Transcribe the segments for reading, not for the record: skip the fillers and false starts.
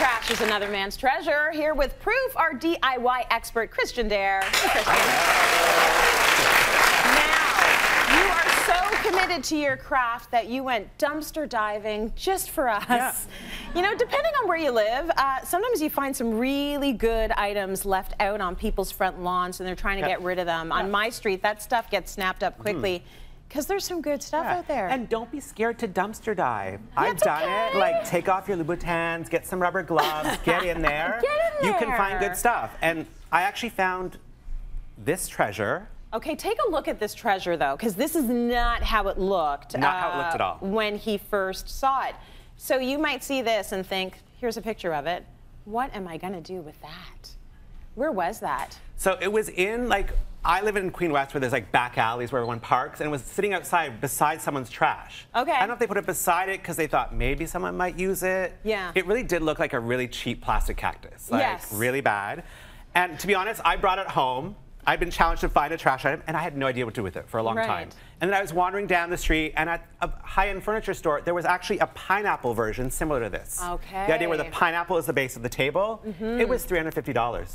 Trash is another man's treasure. Here with proof, our DIY expert, Christian Dare. Now, you are so committed to your craft that you went dumpster diving just for us. Yeah. You know, depending on where you live, sometimes you find some really good items left out on people's front lawns and they're trying to get rid of them. On my street, that stuff gets snapped up quickly. Because there's some good stuff out there. And don't be scared to dumpster dive. I've done it. Like, take off your Louboutins, get some rubber gloves, get in there. Get in there. You can find good stuff. And I actually found this treasure. Okay, take a look at this treasure, though, because this is not how it looked. Not how it looked at all. When he first saw it. So you might see this and think, here's a picture of it. What am I going to do with that? Where was that? So it was in, like, I live in Queen West where there's like back alleys where everyone parks, and it was sitting outside beside someone's trash. Okay. I don't know if they put it beside it because they thought maybe someone might use it. Yeah. It really did look like a really cheap plastic cactus. Like, yes. really bad. And to be honest, I brought it home. I'd been challenged to find a trash item, and I had no idea what to do with it for a long time. And then I was wandering down the street, and at a high-end furniture store, there was actually a pineapple version similar to this. Okay. The idea where the pineapple is the base of the table. It was $350.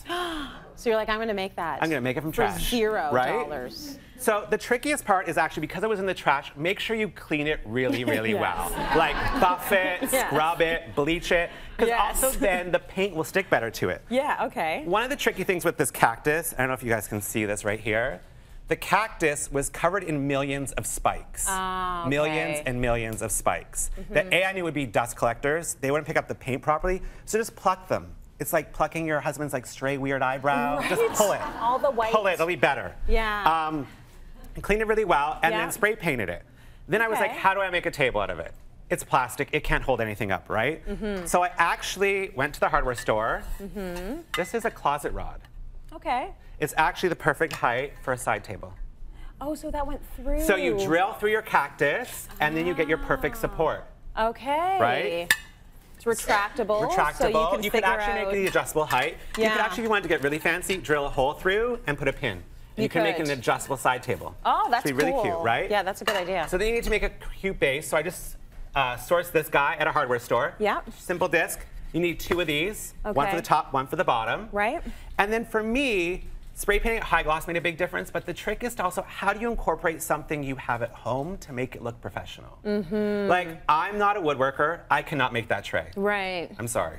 So you're like, I'm going to make that. I'm going to make it from trash. For $0. Right? So the trickiest part is actually, because it was in the trash, make sure you clean it really, really well. Like, buff it, scrub it, bleach it, because also then the paint will stick better to it. Yeah, okay. One of the tricky things with this cactus, I don't know if you guys can see this right here, the cactus was covered in millions of spikes. Oh, okay. Millions and millions of spikes. That I knew would be dust collectors. They wouldn't pick up the paint properly, so just pluck them. It's like plucking your husband's like stray weird eyebrow. Right. Just pull it. All the white. Pull it, it'll be better. Yeah. And clean it really well, and then spray painted it. Then I was like, how do I make a table out of it? It's plastic, it can't hold anything up, right? So I actually went to the hardware store. This is a closet rod. Okay. It's actually the perfect height for a side table. Oh, so that went through. So you drill through your cactus, and then you get your perfect support. Okay. Right? It's retractable. Retractable. So you could actually make the adjustable height. You could actually, if you wanted to get really fancy, drill a hole through and put a pin. You can make an adjustable side table. Oh, that's cool. Really cute, right? Yeah, that's a good idea. So then you need to make a cute base. So I just sourced this guy at a hardware store. Yeah. Simple disc. You need 2 of these. Okay. One for the top, one for the bottom. Right. And then for me, spray painting high gloss made a big difference, but the trick is to also, how do you incorporate something you have at home to make it look professional? Like, I'm not a woodworker. I cannot make that tray. Right. I'm sorry.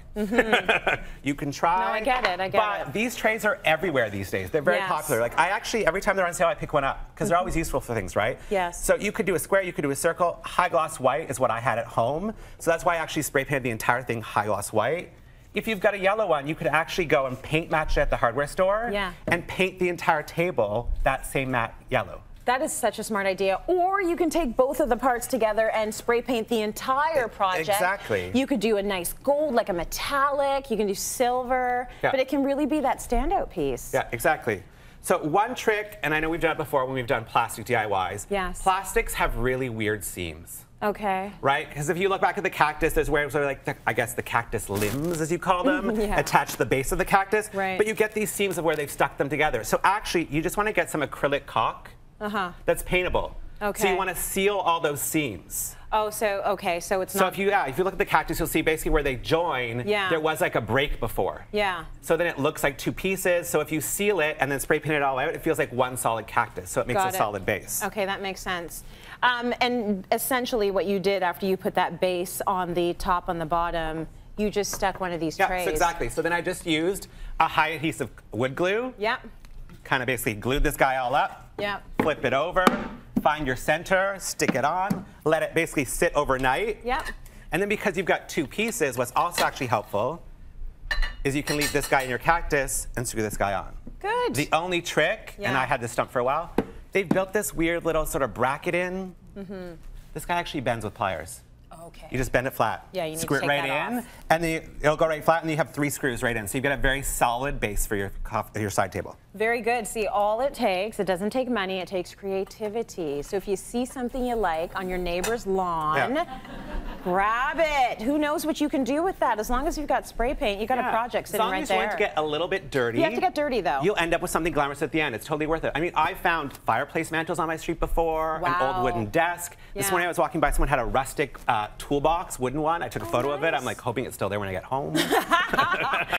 You can try. No, I get it, I get it. But these trays are everywhere these days. They're very popular. Like, I actually, every time they're on sale, I pick one up, because they're always useful for things, right? Yes. So you could do a square, you could do a circle. High gloss white is what I had at home. So that's why I actually spray painted the entire thing high gloss white. If you've got a yellow one, you could actually go and paint match it at the hardware store and paint the entire table that same matte yellow. That is such a smart idea. Or you can take both of the parts together and spray paint the entire project. Exactly. You could do a nice gold, like a metallic. You can do silver. But it can really be that standout piece. Yeah, exactly. So one trick, and I know we've done it before when we've done plastic DIYs. Yes. Plastics have really weird seams. Okay. Right? Because if you look back at the cactus, there's where like I guess the cactus limbs, as you call them, attached to the base of the cactus. Right. But you get these seams of where they've stuck them together. So actually, you just want to get some acrylic caulk that's paintable. Okay. So you want to seal all those seams. Oh, so okay, so it's So not. if you look at the cactus, you'll see basically where they join. There was like a break before. Yeah. So then it looks like 2 pieces. So if you seal it and then spray paint it all out, it feels like one solid cactus. So it makes a solid base. Okay, that makes sense. And essentially, what you did after you put that base on the top and the bottom, you just stuck one of these trays. Yeah, exactly. So then I just used a high adhesive wood glue. Yep. Kind of basically glued this guy all up. Yep. Flip it over. Find your center, stick it on, let it basically sit overnight. Yep. And then because you've got 2 pieces, what's also actually helpful is you can leave this guy in your cactus and screw this guy on. Good. The only trick, and I had this stump for a while, they've built this weird little sort of bracket in. This guy actually bends with pliers. Okay. You just bend it flat. Yeah, you need screw to it take right that in, off. and then it'll go right flat, and you have 3 screws right in. So you've got a very solid base for your side table. Very good. See, all it takes, it doesn't take money, it takes creativity. So if you see something you like on your neighbor's lawn, grab it. Who knows what you can do with that? As long as you've got spray paint, you've got a project sitting right there. As long as you want to get a little bit dirty. You have to get dirty, though. You'll end up with something glamorous at the end. It's totally worth it. I mean, I found fireplace mantles on my street before, an old wooden desk. This morning I was walking by, someone had a rustic toolbox, wooden one. I took a photo of it. I'm like hoping it's still there when I get home.